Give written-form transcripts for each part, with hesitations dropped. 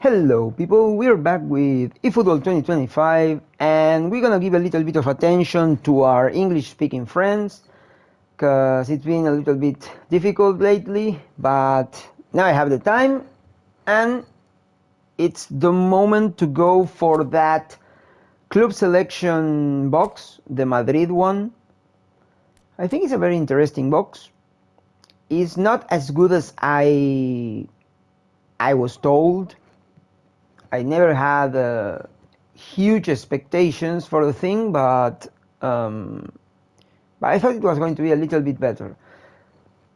Hello people, we're back with eFootball 2025 and we're gonna give a little bit of attention to our English speaking friends because it's been a little bit difficult lately, but now I have the time and it's the moment to go for that club selection box, the Madrid one. I think it's a very interesting box. It's not as good as I was told. I never had huge expectations for the thing, but I thought it was going to be a little bit better.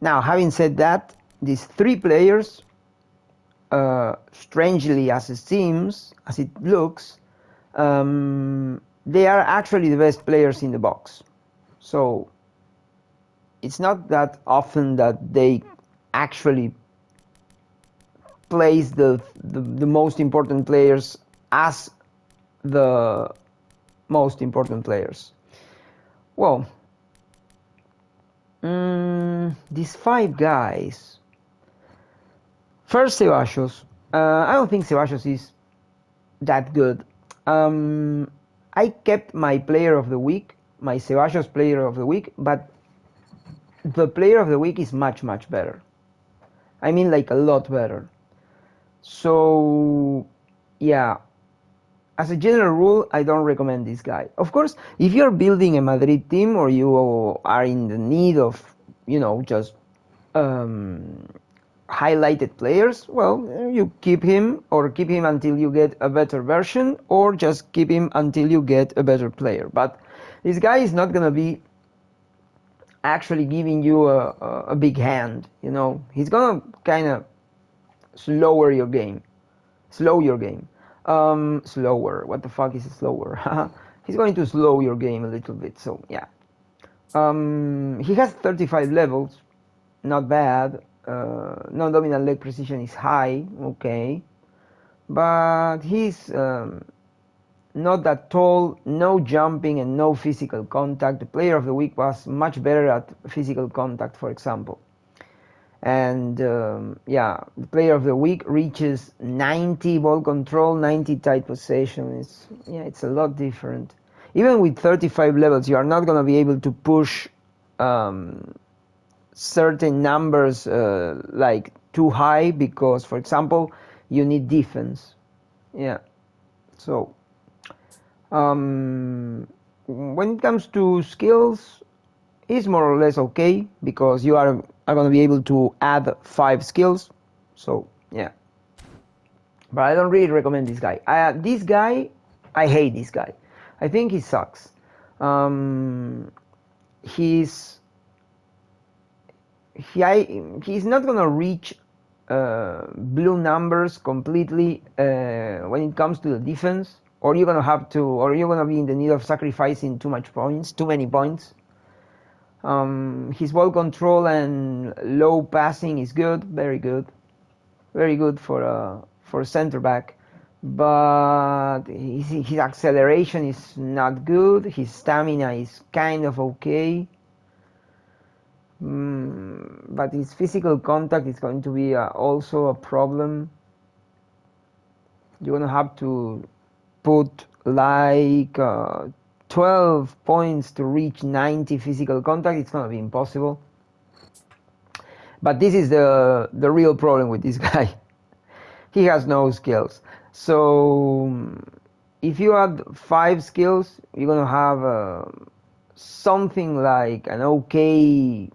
Now, having said that, these three players, strangely as it seems, as it looks, they are actually the best players in the box. So it's not that often that they actually place the most important players as the most important players. Well, these five guys. First, Ceballos. I don't think Ceballos is that good. I kept my player of the week, my Ceballos player of the week, but the player of the week is much better. I mean, like a lot better. So yeah, as a general rule, I don't recommend this guy. Of course, if you're building a Madrid team or you are in the need of, just highlighted players, well, you keep him or keep him until you get a better version, or just keep him until you get a better player. But this guy is not gonna be actually giving you a big hand, he's gonna kind of slow your game. Slower. What the fuck is slower? He's going to slow your game a little bit. So yeah. He has 35 levels. Not bad. Non-dominant leg precision is high. Okay. But he's not that tall. No jumping and no physical contact. The player of the week was much better at physical contact, for example. And yeah, the player of the week reaches 90 ball control, 90 tight possession. It's a lot different. Even with 35 levels, you are not gonna be able to push certain numbers like too high because, for example, you need defense. Yeah. So when it comes to skills, it's more or less okay because you are going to be able to add 5 skills. So yeah, but I don't really recommend this guy. I hate this guy. I think he sucks. He's not gonna reach blue numbers completely when it comes to the defense, or you're gonna be in the need of sacrificing too many points. His ball control and low passing is good, very good for center back. But his acceleration is not good. His stamina is kind of okay. But his physical contact is going to be also a problem. You're gonna have to put like 12 points to reach 90 physical contact. It's gonna be impossible. But this is the real problem with this guy. He has no skills. So if you add 5 skills, you're gonna have something like an okay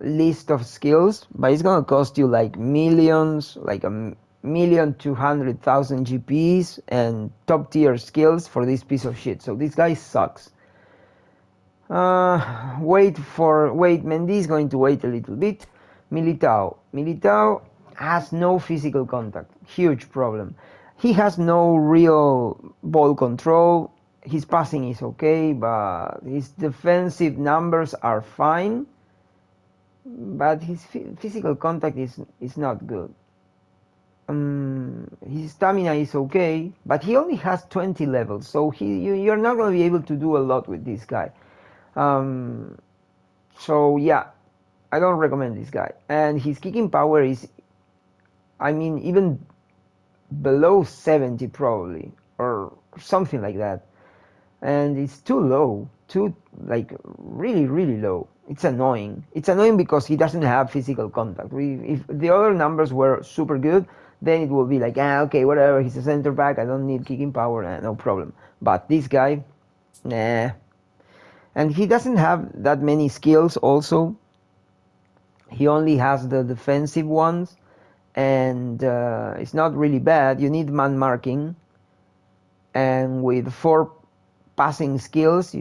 list of skills, but it's gonna cost you like millions, like 1,200,000 GPs and top tier skills for this piece of shit. So this guy sucks. Mendy is going to wait a little bit. Militao has no physical contact. Huge problem. He has no real ball control. His passing is okay, but his defensive numbers are fine. But his physical contact is not good. His stamina is okay, but he only has 20 levels, so you're not going to be able to do a lot with this guy. So yeah, I don't recommend this guy. And his kicking power is, I mean, even below 70 probably, or something like that. And it's too low, too, like, really, really low. It's annoying. It's annoying because he doesn't have physical contact. If the other numbers were super good, then it will be like, okay, whatever, he's a center back, I don't need kicking power, no problem. But this guy, nah. And he doesn't have that many skills also. He only has the defensive ones, and it's not really bad. You need man marking, and with 4 passing skills,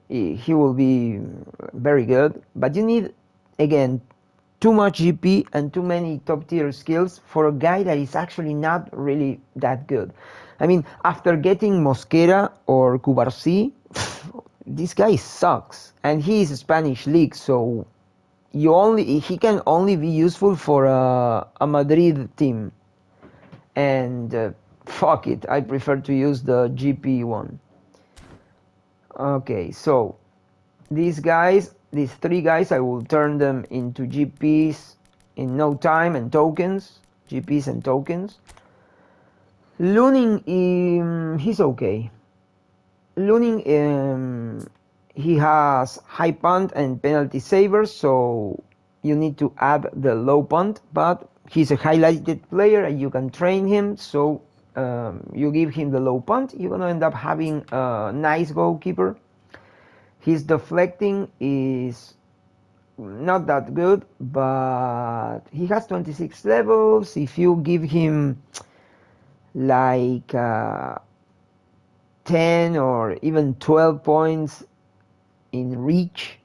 he will be very good. But you need, again, too much GP and too many top tier skills for a guy that is actually not really that good. I mean, after getting Mosquera or Cubarsí, this guy sucks, and he is a Spanish league, so he can only be useful for a Madrid team. And fuck it, I prefer to use the GP one. Okay, so these 3 guys, I will turn them into GPs in no time, and tokens, GPs and tokens. Lunin, he's okay. Lunin, he has high punt and penalty savers, so you need to add the low punt, but he's a highlighted player and you can train him, so you give him the low punt, you're gonna end up having a nice goalkeeper. His deflecting is not that good, but he has 26 levels. If you give him like 10 or even 12 points in reach,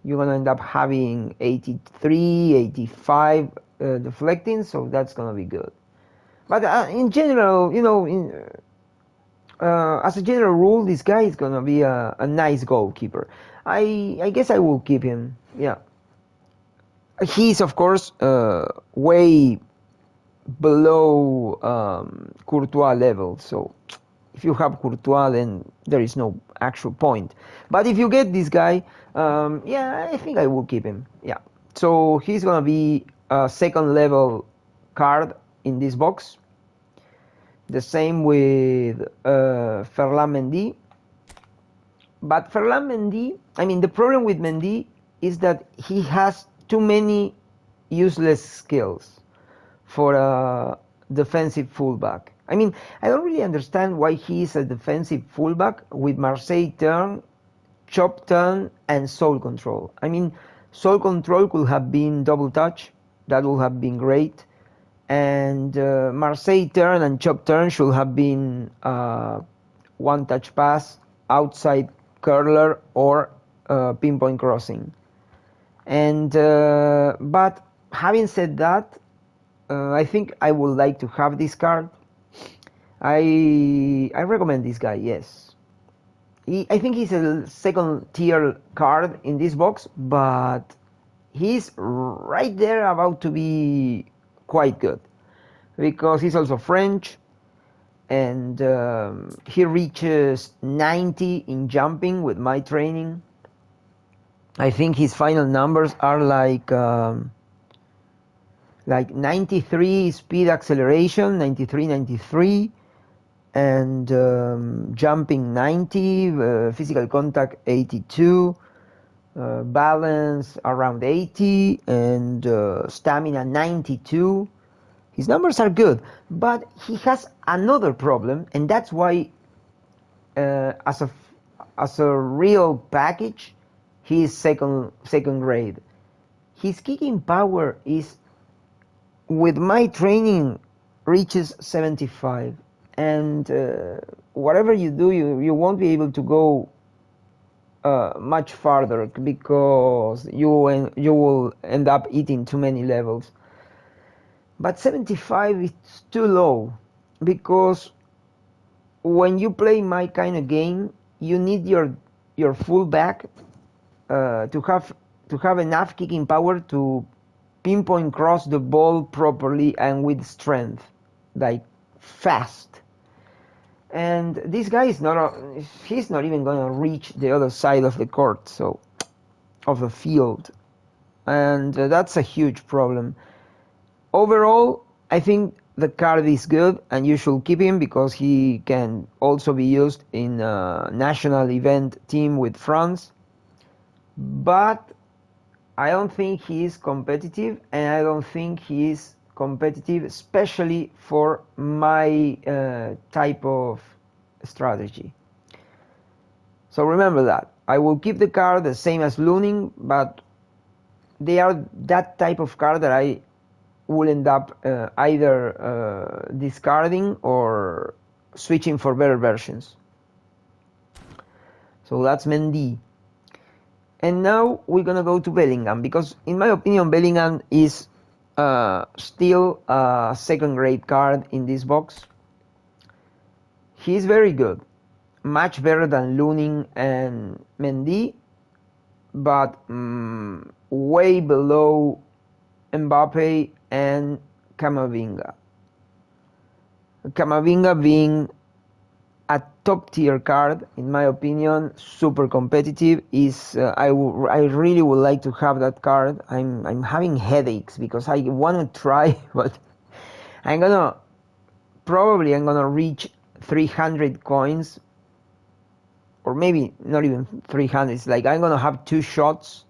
you're gonna end up having 83, 85 deflecting, so that's gonna be good. But in general, you know, as a general rule, this guy is gonna be a nice goalkeeper. I guess I will keep him. Yeah, he's of course way below Courtois level, so if you have Courtois, then there is no actual point. But if you get this guy, yeah, I think I will keep him. Yeah, so he's gonna be a 2nd level card in this box. The same with Ferland Mendy. But Ferland Mendy, I mean, the problem with Mendy is that he has too many useless skills for a defensive fullback. I mean, I don't really understand why he is a defensive fullback with Marseille turn, chop turn, and soul control. I mean, soul control could have been double touch. That would have been great. And Marseille turn and chop turn should have been one touch pass, outside curler, or pinpoint crossing. And but having said that, I think I would like to have this card. I recommend this guy. Yes, I think he's a 2nd tier card in this box, but he's right there about to be quite good, because he's also French, and he reaches 90 in jumping with my training. I think his final numbers are like 93 speed acceleration, 93, and jumping 90, physical contact 82, balance around 80, and stamina 92. His numbers are good, but he has another problem, and that's why as a real package, he is second grade. His kicking power is, with my training, reaches 75, and whatever you do, you won't be able to go much farther, because you will end up eating too many levels. But 75 is too low, because when you play my kind of game, you need your fullback to have enough kicking power to pinpoint cross the ball properly and with strength, like fast. And this guy is he's not even going to reach the other side of the court, so of the field, and that's a huge problem. Overall, I think the card is good and you should keep him because he can also be used in a national event team with France. But I don't think he is competitive, and I don't think he is competitive especially for my type of strategy. So remember that. I will keep the card the same as Looning, but they are that type of card that I will end up either discarding or switching for better versions. So that's Mendy. And now we're gonna go to Bellingham, because in my opinion Bellingham is still a second-grade card in this box. He's very good, much better than Looning and Mendy, but way below MBAPPE and Camavinga. Camavinga being a top tier card, in my opinion, super competitive. Is I really would like to have that card. I'm having headaches because I want to try, but I'm gonna reach 300 coins, or maybe not even 300. It's like I'm gonna have 2 shots,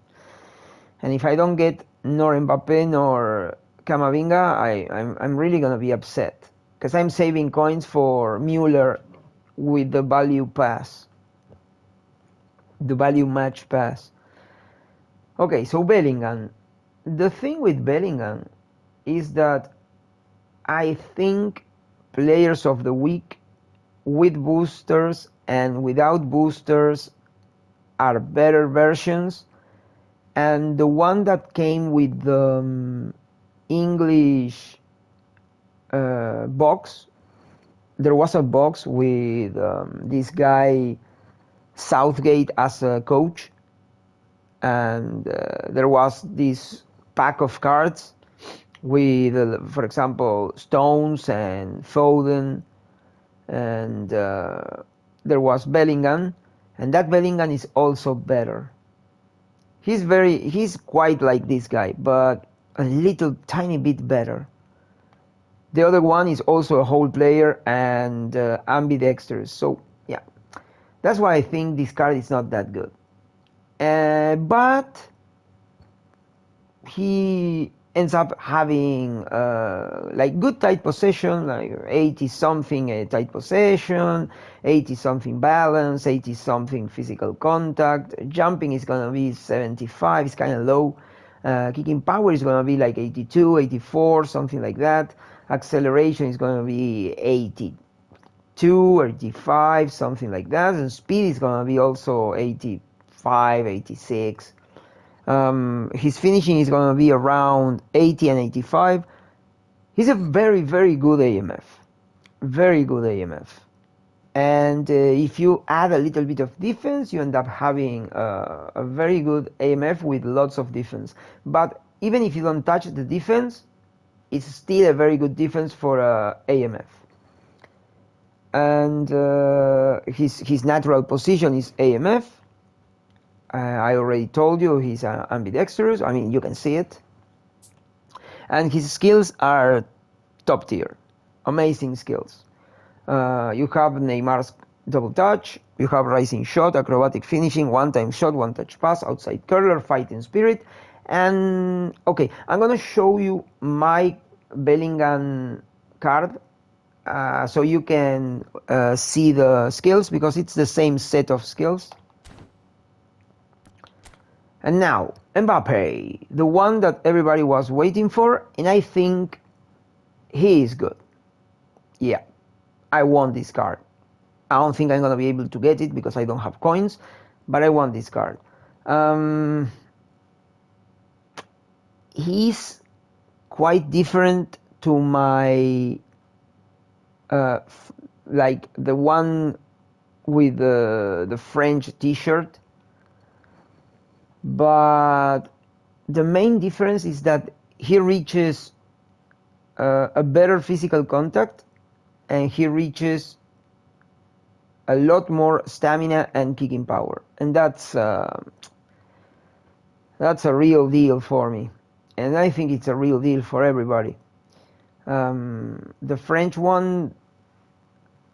and if I don't get nor Mbappe nor Camavinga, I'm really gonna be upset because I'm saving coins for Mueller with the value pass, the value match pass. Okay, so Bellingham. The thing with Bellingham is that I think players of the week with boosters and without boosters are better versions, and the one that came with the English box, there was a box with this guy Southgate as a coach, and there was this pack of cards with, for example, Stones and Foden, and there was Bellingham, and that Bellingham is also better. He's quite like this guy, but a little tiny bit better. The other one is also a whole player and ambidextrous. So yeah, that's why I think this card is not that good. But he ends up having like good tight possession, like 80 something tight possession, 80 something balance, 80 something physical contact. Jumping is gonna be 75, it's kind of low. Kicking power is gonna be like 82, 84, something like that. Acceleration is going to be 82, 85, something like that. And speed is going to be also 85, 86. His finishing is going to be around 80 and 85. He's a very, very good AMF. Very good AMF. And if you add a little bit of defense, you end up having a very good AMF with lots of defense. But even if you don't touch the defense, it's still a very good defense for AMF. And his natural position is AMF. I already told you he's ambidextrous. I mean, you can see it. And his skills are top tier. Amazing skills. You have Neymar's double touch. You have rising shot, acrobatic finishing, one-time shot, one-touch pass, outside curler, fighting spirit. And okay, I'm gonna show you my Bellingham card so you can see the skills, because it's the same set of skills. And now MBAPPE, the one that everybody was waiting for, and I think he is good. Yeah, I want this card. I don't think I'm gonna be able to get it because I don't have coins, but I want this card. He's quite different to my like the one with the French t-shirt, but the main difference is that he reaches a better physical contact, and he reaches a lot more stamina and kicking power, and that's a real deal for me. And I think it's a real deal for everybody. The French one,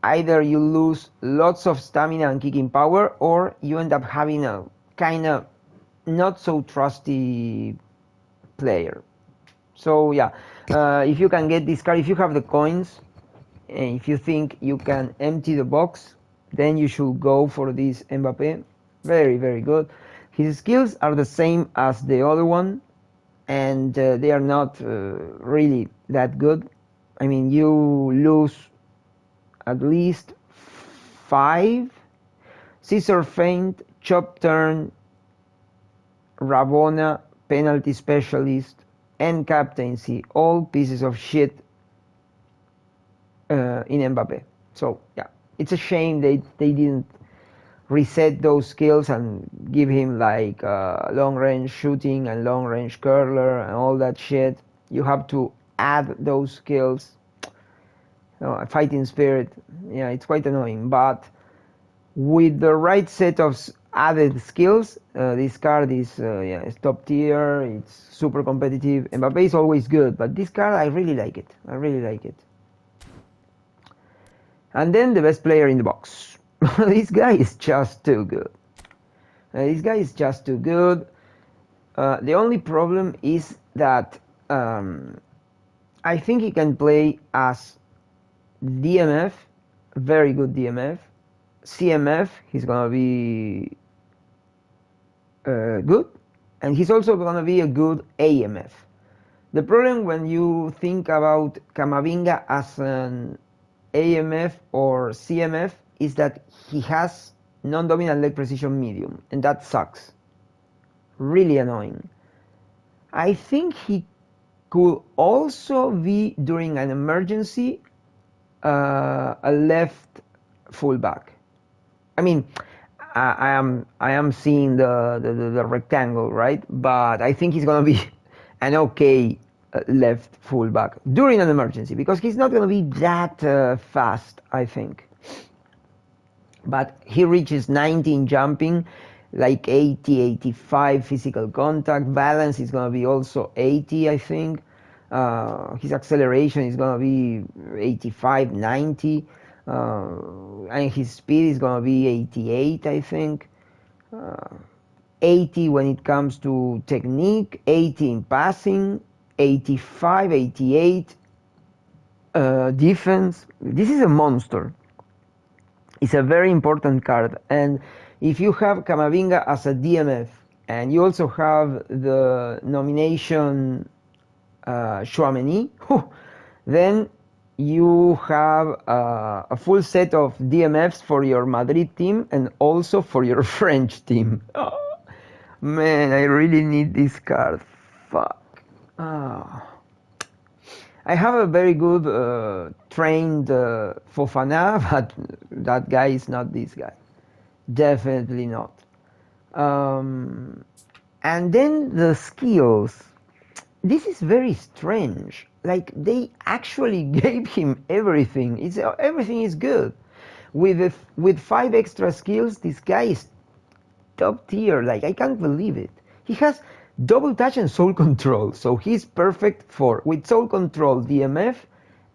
either you lose lots of stamina and kicking power, or you end up having a kind of not so trusty player. So yeah, if you can get this card, if you have the coins, and if you think you can empty the box, then you should go for this MBAPPE. Very, very good. His skills are the same as the other one, and they are not really that good. I mean, you lose at least 5 scissor feint, chop turn, Rabona, penalty specialist, and captaincy, all pieces of shit in MBAPPE. So yeah, it's a shame they didn't reset those skills and give him like long range shooting and long range curler and all that shit. You have to add those skills. Fighting spirit, yeah, it's quite annoying, but with the right set of added skills, this card is yeah, it's top tier, it's super competitive. MBAPPE is always good, but this card, I really like it. I really like it. And then the best player in the box. This guy is just too good. This guy is just too good. The only problem is that I think he can play as DMF, very good DMF. CMF, he's gonna be good, and he's also gonna be a good AMF. The problem when you think about Camavinga as an AMF or CMF is that he has non-dominant leg precision medium, and that sucks. Really annoying. I think he could also be, during an emergency, a left fullback. I mean, I am seeing the rectangle, right? But I think he's gonna be an okay left fullback during an emergency, because he's not gonna be that fast, I think. But he reaches 19 jumping, like 80, 85 physical contact. Balance is gonna be also 80, I think. His acceleration is gonna be 85, 90, and his speed is gonna be 88, I think. 80 when it comes to technique, 80 in passing, 85, 88 defense. This is a monster. It's a very important card, and if you have Camavinga as a DMF and you also have the nomination Chouameni, then you have a full set of DMFs for your Madrid team and also for your French team. Oh, man, I really need this card. Fuck. Oh. I have a very good trained Fofana, but that guy is not this guy. Definitely not. And then the skills. This is very strange. Like, they actually gave him everything. Everything is good. With 5 extra skills, this guy is top tier. Like, I can't believe it. He has double touch and soul control, so he's perfect for, with soul control, DMF,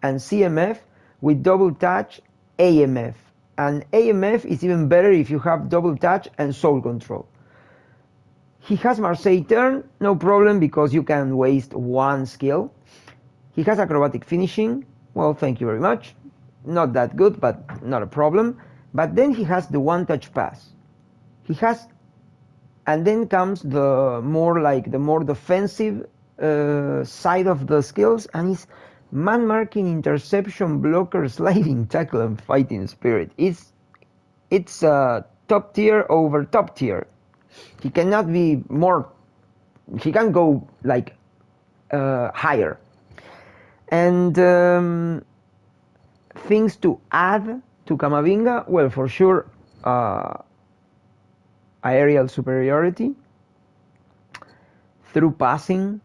and CMF, with double touch, AMF. And AMF is even better if you have double touch and soul control. He has Marseille turn, no problem, because you can waste 1 skill. He has acrobatic finishing, well, thank you very much. Not that good, but not a problem. But then he has the one touch pass. He has, and then comes the more defensive side of the skills, and he's man marking, interception, blocker, sliding tackle, and fighting spirit. It's top tier over top tier. He cannot be more, he can go like higher. And things to add to Camavinga, well, for sure, aerial superiority, through passing,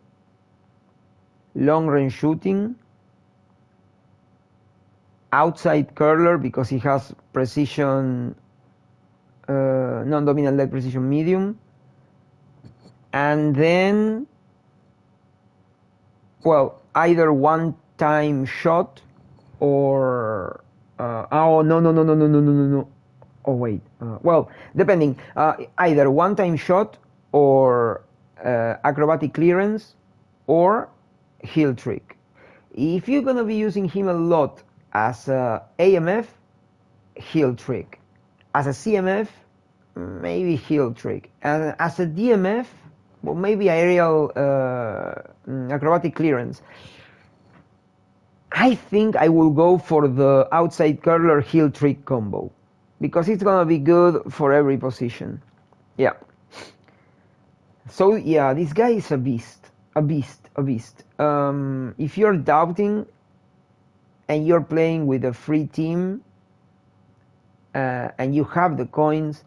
long range shooting, outside curler because he has precision, non-dominant leg precision medium, and then, well, either one one-time shot or oh no. Oh wait, well, depending, either one-time shot or acrobatic clearance or heel trick. If you're gonna be using him a lot as a AMF, heel trick. As a CMF, maybe heel trick. And as a DMF, well, maybe aerial acrobatic clearance. I think I will go for the outside curler heel trick combo because it's gonna be good for every position. Yeah. So yeah, this guy is a beast. If you're doubting and you're playing with a free team and you have the coins,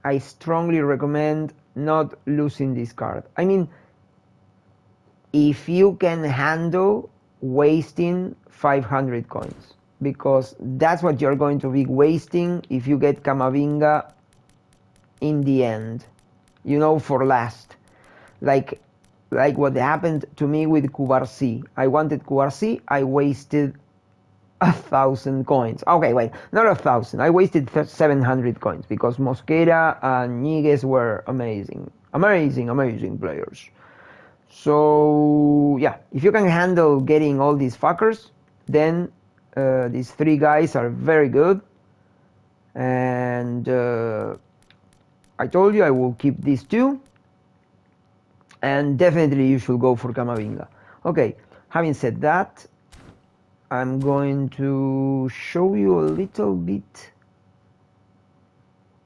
I strongly recommend not losing this card. I mean, if you can handle wasting 500 coins, because that's what you're going to be wasting if you get Camavinga in the end, you know, for last. Like what happened to me with Cubarsí. I wanted Cubarsí, I wasted 1,000 coins. Okay, wait, not 1,000. I wasted 700 coins because Mosquera and Niguez were amazing players. So yeah, if you can handle getting all these fuckers, then these three guys are very good. And I told you I will keep these two. And definitely you should go for Camavinga. Okay, having said that, I'm going to show you a little bit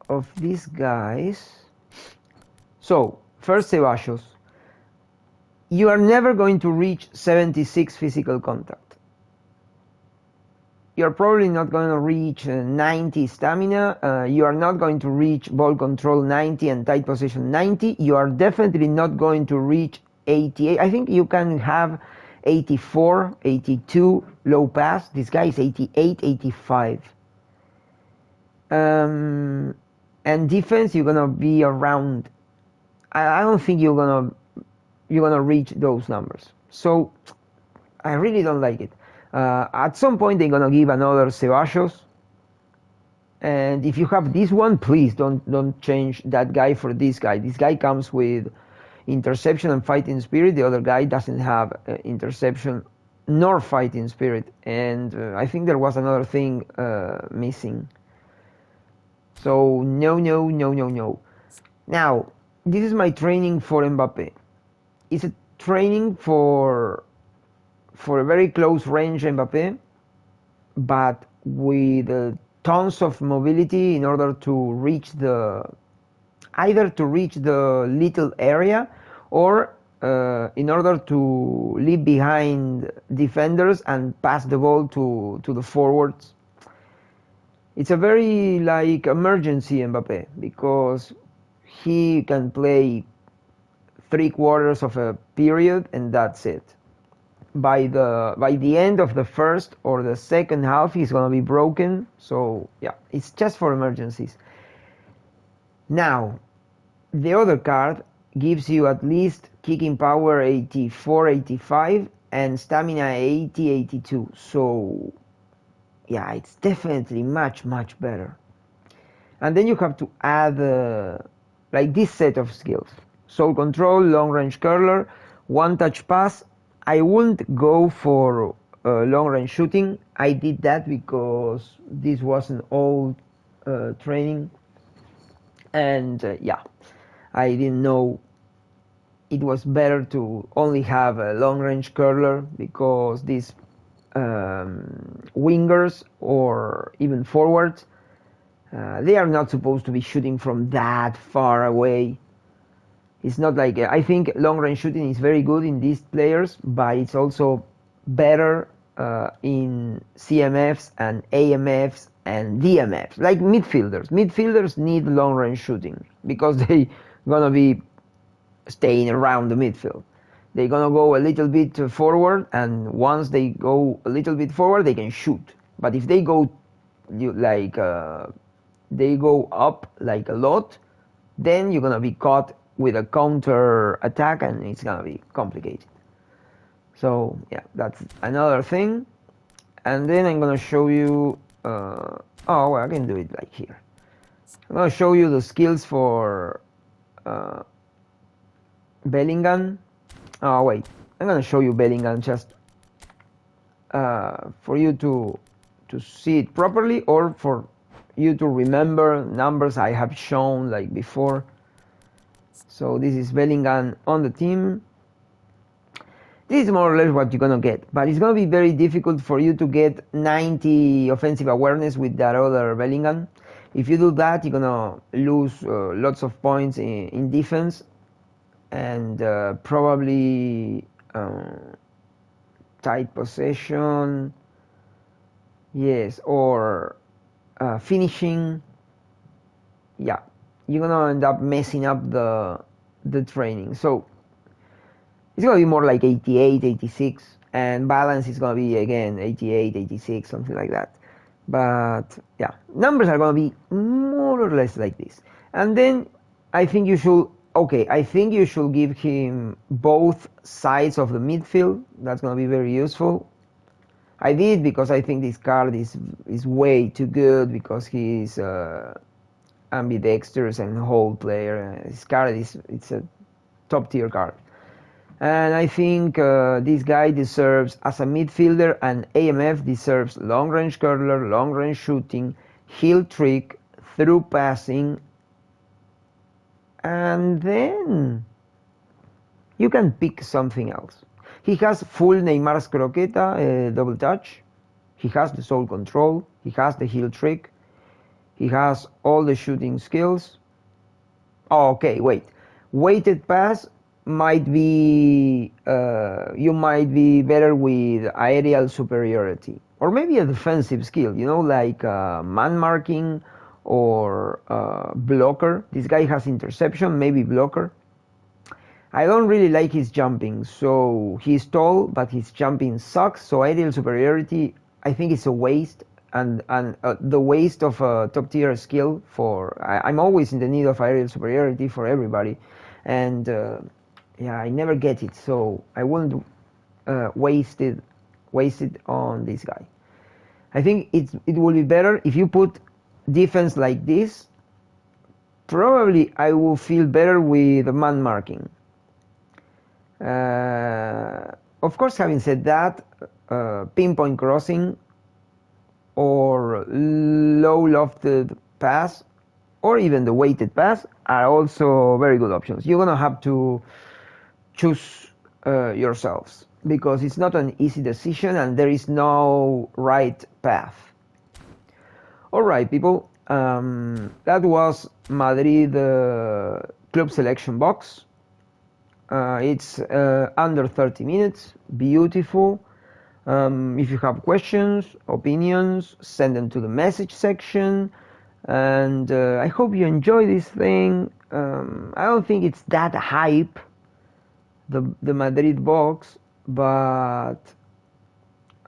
of these guys. So, first Ceballos. You are never going to reach 76 physical contact. You're probably not going to reach 90 stamina. You are not going to reach ball control 90 and tight position 90. You are definitely not going to reach 88. I think you can have 84, 82 low pass. This guy is 88, 85. And defense, you're gonna be around. I don't think you're gonna reach those numbers. So I really don't like it. At some point they're gonna give another Ceballos, and if you have this one, please don't change that guy for this guy. This guy comes with interception and fighting spirit. The other guy doesn't have interception nor fighting spirit, and I think there was another thing missing. So no. Now this is my training for MBAPPE. It's a training for a very close range MBAPPE, but with tons of mobility in order to reach either to reach the little area or in order to leave behind defenders and pass the ball to the forwards. It's a very like emergency MBAPPE because he can play 3/4 of a period and that's it. By the end of the first or the second half, he's gonna be broken. So yeah, it's just for emergencies. Now, the other card gives you at least kicking power 84, 85 and stamina 80, 82. So yeah, it's definitely much better. And then you have to add like this set of skills: soul control, long range curler, one touch pass. I wouldn't go for long range shooting. I did that because this was an old training, and yeah, I didn't know it was better to only have a long range curler because these wingers or even forwards, they are not supposed to be shooting from that far away. It's not like, I think long range shooting is very good in these players, but it's also better in CMFs and AMFs and DMFs, like midfielders. Midfielders need long range shooting because they gonna be staying around the midfield. They're gonna go a little bit forward, and once they go a little bit forward, they can shoot. But if they go they go up like a lot, then you're gonna be caught with a counter attack and it's gonna be complicated. So yeah, that's another thing. And then I'm gonna show you, oh well, I can do it like here. I'm gonna show you the skills for Bellingham. Oh wait, I'm gonna show you Bellingham just for you to see it properly, or for you to remember numbers I have shown like before. So this is Bellingham on the team. This is more or less what you're gonna get, but it's gonna be very difficult for you to get 90 offensive awareness with that other Bellingham. If you do that, you're gonna lose lots of points in defense, and probably tight possession, yes, or finishing. Yeah, you're gonna end up messing up the training. So it's gonna be more like 88, 86, and balance is gonna be again 88, 86, something like that. But yeah, numbers are gonna be more or less like this. And then I think you should, okay, I think you should give him both sides of the midfield. That's gonna be very useful. I did because I think this card is way too good, because he's ambidextrous and whole player. This card it's a top tier card. And I think this guy deserves, as a midfielder, and AMF deserves long range curler, long range shooting, heel trick, through passing, and then you can pick something else. He has full Neymar's croqueta, double touch. He has the soul control. He has the heel trick. He has all the shooting skills. Oh, okay, wait. Weighted pass might be, you might be better with aerial superiority, or maybe a defensive skill, you know, like man marking or blocker. This guy has interception, maybe blocker. I don't really like his jumping, so he's tall, but his jumping sucks. So aerial superiority, I think it's a waste, and the waste of a top tier skill. I'm always in the need of aerial superiority for everybody, and yeah, I never get it, so I wouldn't waste it on this guy. I think it will be better if you put defense like this. Probably I will feel better with man marking. Of course, having said that, pinpoint crossing or low lofted pass, or even the weighted pass, are also very good options. You're gonna have to choose yourselves, because it's not an easy decision and there is no right path. Alright, people, that was Madrid club selection box. It's under 30 minutes, beautiful. If you have questions, opinions, send them to the message section, and I hope you enjoy this thing. I don't think it's that hype, the Madrid box, but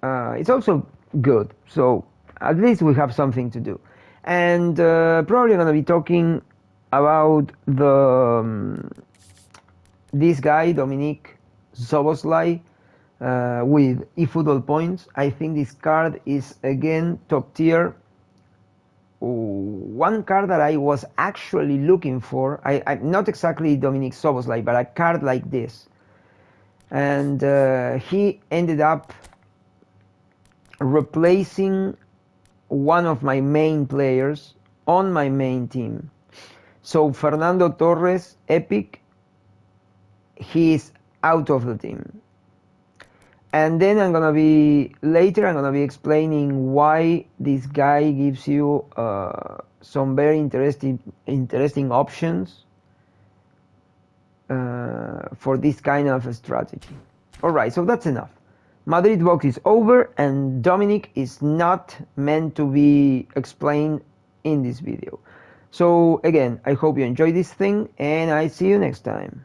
it's also good, so at least we have something to do. And probably going to be talking about this guy, Dominic Szoboszlai, with eFootball points. I think this card is again top tier. One card that I was actually looking for, I'm not exactly Dominic Szoboszlai, but a card like this. And he ended up replacing one of my main players on my main team. So Fernando Torres, Epic, he is out of the team. And then later I'm gonna be explaining why this guy gives you some very interesting options for this kind of a strategy. Alright, so that's enough. Madrid box is over, and Dominic is not meant to be explained in this video. So again, I hope you enjoy this thing, and I see you next time.